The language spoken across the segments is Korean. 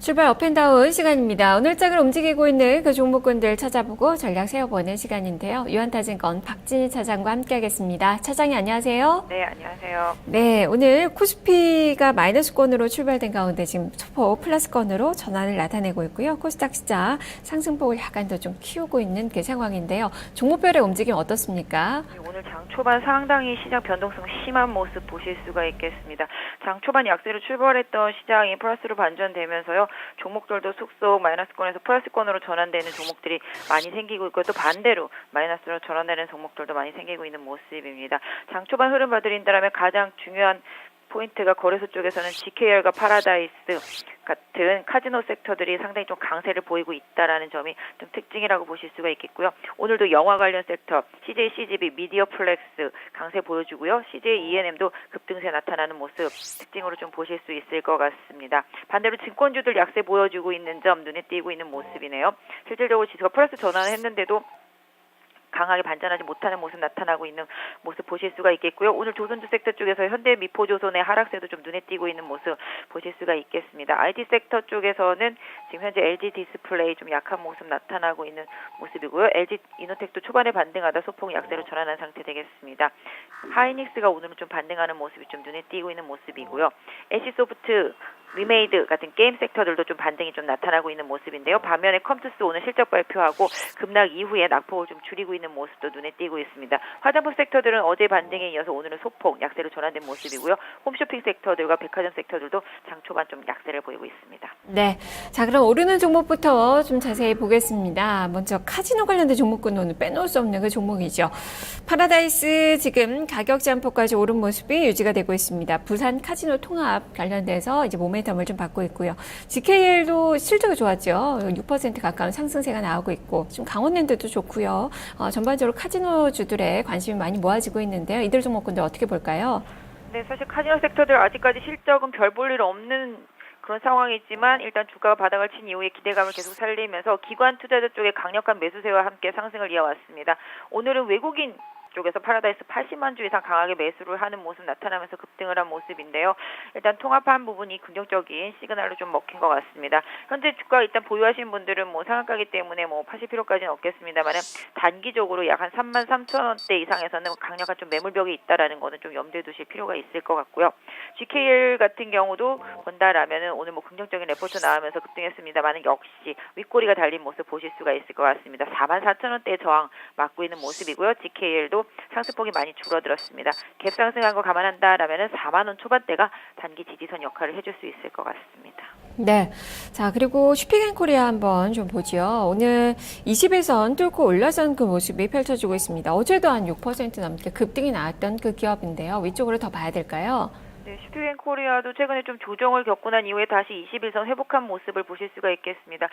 주말 업앤다운 시간입니다. 오늘 장을 움직이고 있는 그 종목군들 찾아보고 전략 세워보는 시간인데요. 유한타증권 박진희 차장과 함께하겠습니다. 차장님 안녕하세요. 네, 안녕하세요. 네, 오늘 코스피가 마이너스권으로 출발된 가운데 지금 소폭 플러스권으로 전환을 나타내고 있고요. 코스닥 시장 상승폭을 약간 더 좀 키우고 있는 그 상황인데요. 종목별의 움직임 어떻습니까? 오늘 장 초반 상당히 시장 변동성 심한 모습 보실 수가 있겠습니다. 장 초반 약세로 출발했던 시장이 플러스로 반전되면서요. 종목들도 속속 마이너스권에서 플러스권으로 전환되는 종목들이 많이 생기고 있고 또 반대로 마이너스로 전환되는 종목들도 많이 생기고 있는 모습입니다. 장 초반 흐름 봐드린다면 가장 중요한 포인트가 거래소 쪽에서는 GKR과 파라다이스 같은 카지노 섹터들이 상당히 좀 강세를 보이고 있다라는 점이 좀 특징이라고 보실 수가 있겠고요. 오늘도 영화 관련 섹터 CJ CGV, 미디어플렉스 강세 보여주고요. CJ ENM도 급등세 나타나는 모습 특징으로 좀 보실 수 있을 것 같습니다. 반대로 증권주들 약세 보여주고 있는 점 눈에 띄고 있는 모습이네요. 실질적으로 지수가 플러스 전환을 했는데도 강하게 반전하지 못하는 모습 나타나고 있는 모습 보실 수가 있겠고요. 오늘 조선주 섹터 쪽에서 현대미포조선의 하락세도 좀 눈에 띄고 있는 모습 보실 수가 있겠습니다. IT 섹터 쪽에서는 지금 현재 LG 디스플레이 좀 약한 모습 나타나고 있는 모습이고요. LG 이노텍도 초반에 반등하다 소폭 약세로 전환한 상태 되겠습니다. 하이닉스가 오늘은 좀 반등하는 모습이 좀 눈에 띄고 있는 모습이고요. NC소프트 리메이드 같은 게임 섹터들도 좀 반등이 좀 나타나고 있는 모습인데요. 반면에 컴투스 오늘 실적 발표하고 급락 이후에 낙폭을 좀 줄이고 있는 모습도 눈에 띄고 있습니다. 화장품 섹터들은 어제 반등에 이어서 오늘은 소폭 약세로 전환된 모습이고요. 홈쇼핑 섹터들과 백화점 섹터들도 장 초반 좀 약세를 보이고 있습니다. 네, 자 그럼 오르는 종목부터 좀 자세히 보겠습니다. 먼저 카지노 관련된 종목군 오늘 빼놓을 수 없는 그 종목이죠. 파라다이스 지금 가격 제한폭까지 오른 모습이 유지가 되고 있습니다. 부산 카지노 통합 관련돼서 이제 모멘텀을 좀 받고 있고요. GKL도 실적이 좋았죠. 6% 가까운 상승세가 나오고 있고 좀 강원랜드도 좋고요. 전반적으로 카지노주들의 관심이 많이 모아지고 있는데요. 이들 종목군들 어떻게 볼까요? 네, 사실 카지노 섹터들 아직까지 실적은 별 볼 일 없는 그런 상황이지만 일단 주가가 바닥을 친 이후에 기대감을 계속 살리면서 기관 투자자 쪽에 강력한 매수세와 함께 상승을 이어왔습니다. 오늘은 외국인 쪽에서 파라다이스 80만 주 이상 강하게 매수를 하는 모습 나타나면서 급등을 한 모습인데요. 일단 통합한 부분이 긍정적인 시그널로 좀 먹힌 것 같습니다. 현재 주가 일단 보유하신 분들은 뭐 상한가기 때문에 뭐 파실 필요까지는 없겠습니다만 단기적으로 약 한 33,000원대 이상에서는 강력한 좀 매물벽이 있다라는 거는 좀 염두에 두실 필요가 있을 것 같고요. GKL 같은 경우도 본다라면은 오늘 뭐 긍정적인 레포트 나오면서 급등했습니다만 역시 윗꼬리가 달린 모습 보실 수가 있을 것 같습니다. 44,000원대의 저항 맞고 있는 모습이고요. GKL도 상승폭이 많이 줄어들었습니다. 갭 상승한 거 감안한다라면 4만 원 초반대가 단기 지지선 역할을 해줄 수 있을 것 같습니다. 네. 자, 그리고 슈핑앤코리아 한번 좀 보죠. 오늘 20일선 뚫고 올라선 그 모습이 펼쳐지고 있습니다. 어제도 한 6% 넘게 급등이 나왔던 그 기업인데요. 위쪽으로 더 봐야 될까요? 네, 슈핑앤코리아도 최근에 좀 조정을 겪고 난 이후에 다시 21선 회복한 모습을 보실 수가 있겠습니다.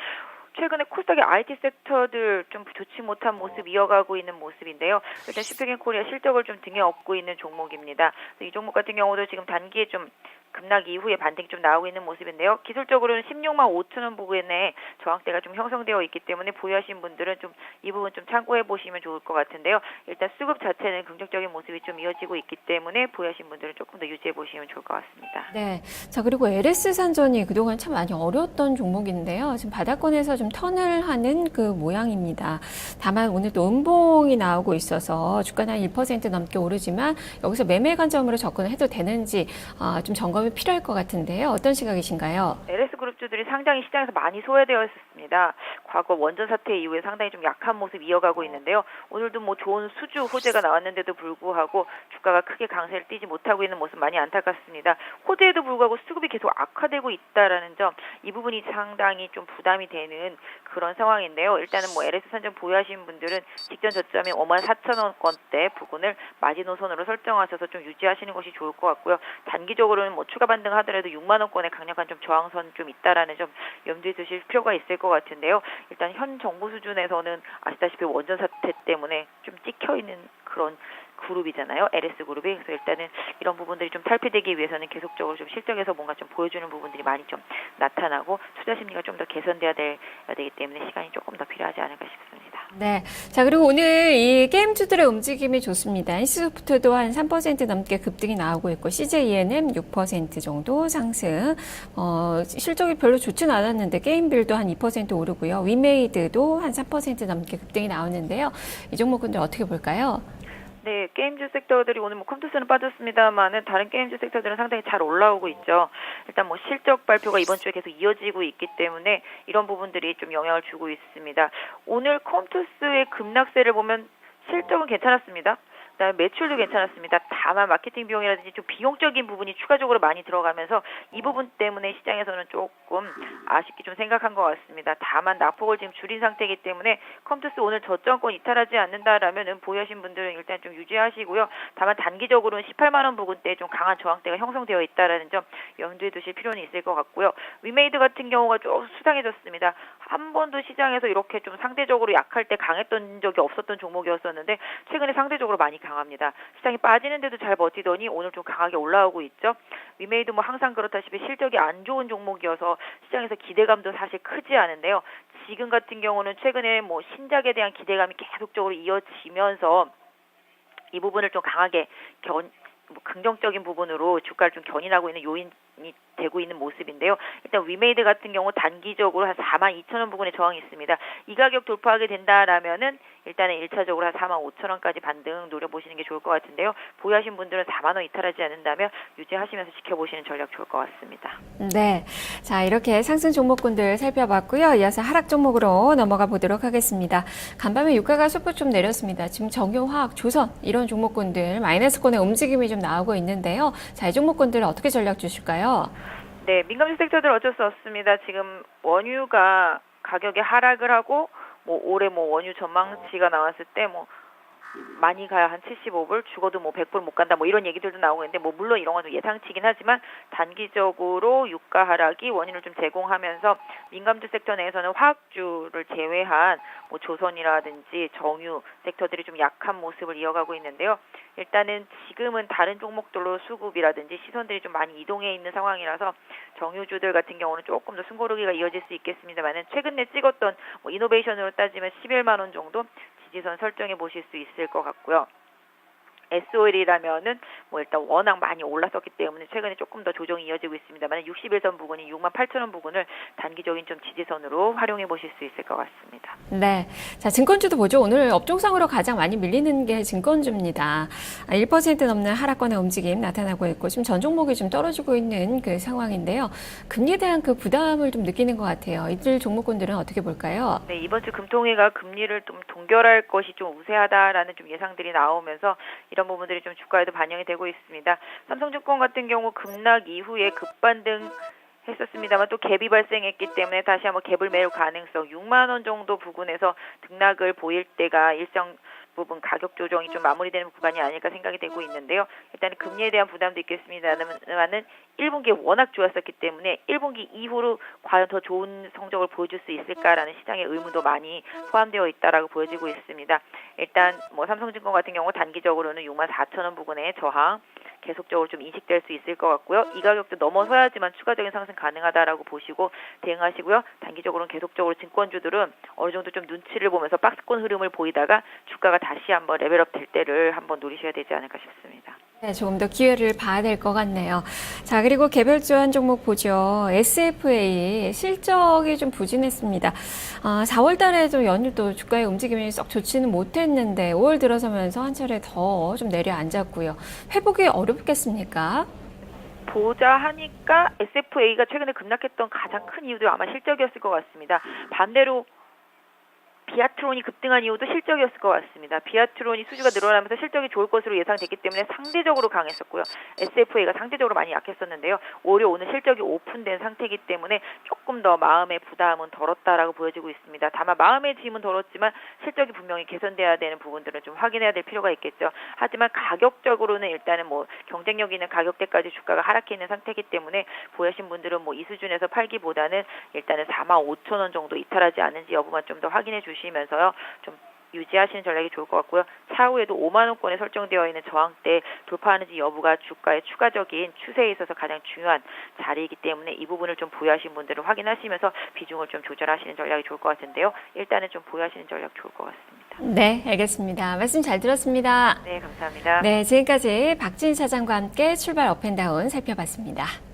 최근에 코스닥의 IT 섹터들 좀 좋지 못한 모습 이어가고 있는 모습인데요. 일단 슈핑앤코리아 실적을 좀 등에 업고 있는 종목입니다. 이 종목 같은 경우도 지금 단기에 좀 급락 이후에 반등이 좀 나오고 있는 모습인데요. 기술적으로는 16만 5천 원 부근에 저항대가 좀 형성되어 있기 때문에 보유하신 분들은 좀 이 부분 좀 참고해 보시면 좋을 것 같은데요. 일단 수급 자체는 긍정적인 모습이 좀 이어지고 있기 때문에 보유하신 분들은 조금 더 유지해 보시면 좋을 것 같습니다. 네. 자, 그리고 LS 산전이 그동안 참 많이 어려웠던 종목인데요. 지금 바닥권에서 좀 턴을 하는 그 모양입니다. 다만 오늘 또 음봉이 나오고 있어서 주가는 한 1% 넘게 오르지만 여기서 매매 관점으로 접근을 해도 되는지 좀 점검이 필요할 것 같은데요. 어떤 시각이신가요? LS 그룹주들이 상당히 시장에서 많이 소외되어 있었습니다. 과거 원전 사태 이후에 상당히 좀 약한 모습 이어가고 있는데요. 오늘도 뭐 좋은 수주 호재가 나왔는데도 불구하고 주가가 크게 강세를 띠지 못하고 있는 모습 많이 안타깝습니다. 호재에도 불구하고 수급이 계속 악화되고 있다라는 점, 이 부분이 상당히 좀 부담이 되는 그런 상황인데요. 일단은 뭐 LS 산전 보유하신 분들은 직전 저점이 54,000원권대 부근을 마지노선으로 설정하셔서 좀 유지하시는 것이 좋을 것 같고요. 단기적으로는 뭐 추가 반등하더라도 6만 원권에 강력한 좀 저항선 좀 있다라는 점 염두에 두실 필요가 있을 것 같은데요. 일단 현 정부 수준에서는 아시다시피 원전 사태 때문에 좀 찍혀 있는 그런 그룹이잖아요. LS 그룹이. 그래서 일단은 이런 부분들이 좀 탈피되기 위해서는 계속적으로 좀 실적에서 뭔가 좀 보여주는 부분들이 많이 좀 나타나고 투자 심리가 좀 더 개선돼야 되기 때문에 시간이 조금 더 필요하지 않을까 싶습니다. 네. 자, 그리고 오늘 이 게임주들의 움직임이 좋습니다. NC소프트도 한 3% 넘게 급등이 나오고 있고, CJENM 6% 정도 상승. 실적이 별로 좋진 않았는데, 게임빌도 한 2% 오르고요. 위메이드도 한 3% 넘게 급등이 나오는데요. 이 종목군들 어떻게 볼까요? 네, 게임주 섹터들이 오늘 뭐 컴투스는 빠졌습니다만은 다른 게임주 섹터들은 상당히 잘 올라오고 있죠. 일단 뭐 실적 발표가 이번 주에 계속 이어지고 있기 때문에 이런 부분들이 좀 영향을 주고 있습니다. 오늘 컴투스의 급락세를 보면 실적은 괜찮았습니다. 그다음에 매출도 괜찮았습니다. 다만 마케팅 비용이라든지 좀 비용적인 부분이 추가적으로 많이 들어가면서 이 부분 때문에 시장에서는 조금 아쉽게 좀 생각한 것 같습니다. 다만 낙폭을 지금 줄인 상태이기 때문에 컴투스 오늘 저점권 이탈하지 않는다라면은 보유하신 분들은 일단 좀 유지하시고요. 다만 단기적으로는 18만 원 부근대에 좀 강한 저항대가 형성되어 있다라는 점 염두에 두실 필요는 있을 것 같고요. 위메이드 같은 경우가 좀 수상해졌습니다. 한 번도 시장에서 이렇게 좀 상대적으로 약할 때 강했던 적이 없었던 종목이었었는데 최근에 상대적으로 많이 강합니다. 시장이 빠지는데도 잘 버티더니 오늘 좀 강하게 올라오고 있죠. 위메이드 뭐 항상 그렇다시피 실적이 안 좋은 종목이어서 시장에서 기대감도 사실 크지 않은데요. 지금 같은 경우는 최근에 뭐 신작에 대한 기대감이 계속적으로 이어지면서 이 부분을 좀 강하게 긍정적인 부분으로 주가를 좀 견인하고 있는 요인이 되고 있는 모습인데요. 일단 위메이드 같은 경우 단기적으로 한 42,000원 부근에 저항이 있습니다. 이 가격 돌파하게 된다라면은 일단은 1차적으로 한 45,000원까지 반등 노려보시는 게 좋을 것 같은데요. 보유하신 분들은 4만 원 이탈하지 않는다면 유지하시면서 지켜보시는 전략 좋을 것 같습니다. 네. 자, 이렇게 상승 종목군들 살펴봤고요. 이어서 하락 종목으로 넘어가 보도록 하겠습니다. 간밤에 유가가 소폭 좀 내렸습니다. 지금 정유화학, 조선 이런 종목군들 마이너스권의 움직임이 좀 나오고 있는데요. 자, 이 종목군들 어떻게 전략 주실까요? 네, 민감주 섹터들 어쩔 수 없습니다. 지금 원유가 가격이 하락을 하고 뭐 올해 뭐 원유 전망치가 나왔을 때 뭐 많이 가야 한 75불, 죽어도 뭐 100불 못 간다 뭐 이런 얘기들도 나오고 있는데 뭐 물론 이런 건 좀 예상치긴 하지만 단기적으로 유가 하락이 원인을 좀 제공하면서 민감주 섹터 내에서는 화학주를 제외한 뭐 조선이라든지 정유 섹터들이 좀 약한 모습을 이어가고 있는데요. 일단은 지금은 다른 종목들로 수급이라든지 시선들이 좀 많이 이동해 있는 상황이라서 정유주들 같은 경우는 조금 더 숨고르기가 이어질 수 있겠습니다만은 최근에 찍었던 뭐 이노베이션으로 따지면 11만 원 정도 지지선 설정해 보실 수 있을 것 같고요. SOL이라면은 뭐 일단 워낙 많이 올랐었기 때문에 최근에 조금 더 조정이 이어지고 있습니다만 61선 부근이 68,000원 부근을 단기적인 좀 지지선으로 활용해 보실 수 있을 것 같습니다. 네. 자, 증권주도 보죠. 오늘 업종상으로 가장 많이 밀리는 게 증권주입니다. 1% 넘는 하락권의 움직임 나타나고 있고, 지금 전 종목이 좀 떨어지고 있는 그 상황인데요. 금리에 대한 그 부담을 좀 느끼는 것 같아요. 이들 종목군들은 어떻게 볼까요? 네, 이번 주 금통위가 금리를 좀 동결할 것이 좀 우세하다라는 좀 예상들이 나오면서 이런 부분들이 좀 주가에도 반영이 되고 있습니다. 삼성증권 같은 경우 급락 이후에 급반등 했었습니다만 또 갭이 발생했기 때문에 다시 한번 갭을 매일 가능성 6만 원 정도 부근에서 등락을 보일 때가 일정 부분 가격 조정이 좀 마무리되는 구간이 아닐까 생각이 되고 있는데요. 일단 금리에 대한 부담도 있겠습니다만은 1분기에 워낙 좋았었기 때문에 1분기 이후로 과연 더 좋은 성적을 보여줄 수 있을까라는 시장의 의문도 많이 포함되어 있다라고 보여지고 있습니다. 일단 뭐 삼성증권 같은 경우 단기적으로는 64,000원 부근의 저항 계속적으로 좀 인식될 수 있을 것 같고요. 이 가격도 넘어서야지만 추가적인 상승 가능하다라고 보시고 대응하시고요. 단기적으로는 계속적으로 증권주들은 어느 정도 좀 눈치를 보면서 박스권 흐름을 보이다가 주가가 다시 한번 레벨업 될 때를 한번 노리셔야 되지 않을까 싶습니다. 네, 조금 더 기회를 봐야 될 것 같네요. 자, 그리고 개별주 한 종목 보죠. SFA 실적이 좀 부진했습니다. 4월 달에 좀 연휴도 주가의 움직임이 썩 좋지는 못했는데 5월 들어서면서 한 차례 더 좀 내려앉았고요. 회복이 어렵겠습니까? 보자 하니까 SFA가 최근에 급락했던 가장 큰 이유도 아마 실적이었을 것 같습니다. 반대로 비아트론이 급등한 이유도 실적이었을 것 같습니다. 비아트론이 수주가 늘어나면서 실적이 좋을 것으로 예상됐기 때문에 상대적으로 강했었고요. SFA가 상대적으로 많이 약했었는데요. 오히려 오늘 실적이 오픈된 상태이기 때문에 조금 더 마음의 부담은 덜었다라고 보여지고 있습니다. 다만 마음의 짐은 덜었지만 실적이 분명히 개선돼야 되는 부분들은 좀 확인해야 될 필요가 있겠죠. 하지만 가격적으로는 일단은 뭐 경쟁력 있는 가격대까지 주가가 하락해 있는 상태이기 때문에 보유하신 분들은 뭐 이 수준에서 팔기보다는 일단은 45,000원 정도 이탈하지 않은지 여부만 좀 더 확인해 주시면서요. 좀 유지하시는 전략이 좋을 것 같고요. 차후에도 5만 원권에 설정되어 있는 저항대 돌파하는지 여부가 주가의 추가적인 추세에 있어서 가장 중요한 자리이기 때문에 이 부분을 좀 보유하신 분들은 확인하시면서 비중을 좀 조절하시는 전략이 좋을 것 같은데요. 일단은 좀 보유하시는 전략 좋을 것 같습니다. 네, 알겠습니다. 말씀 잘 들었습니다. 네, 감사합니다. 네, 지금까지 박진 사장과 함께 출발 업앤다운 살펴봤습니다.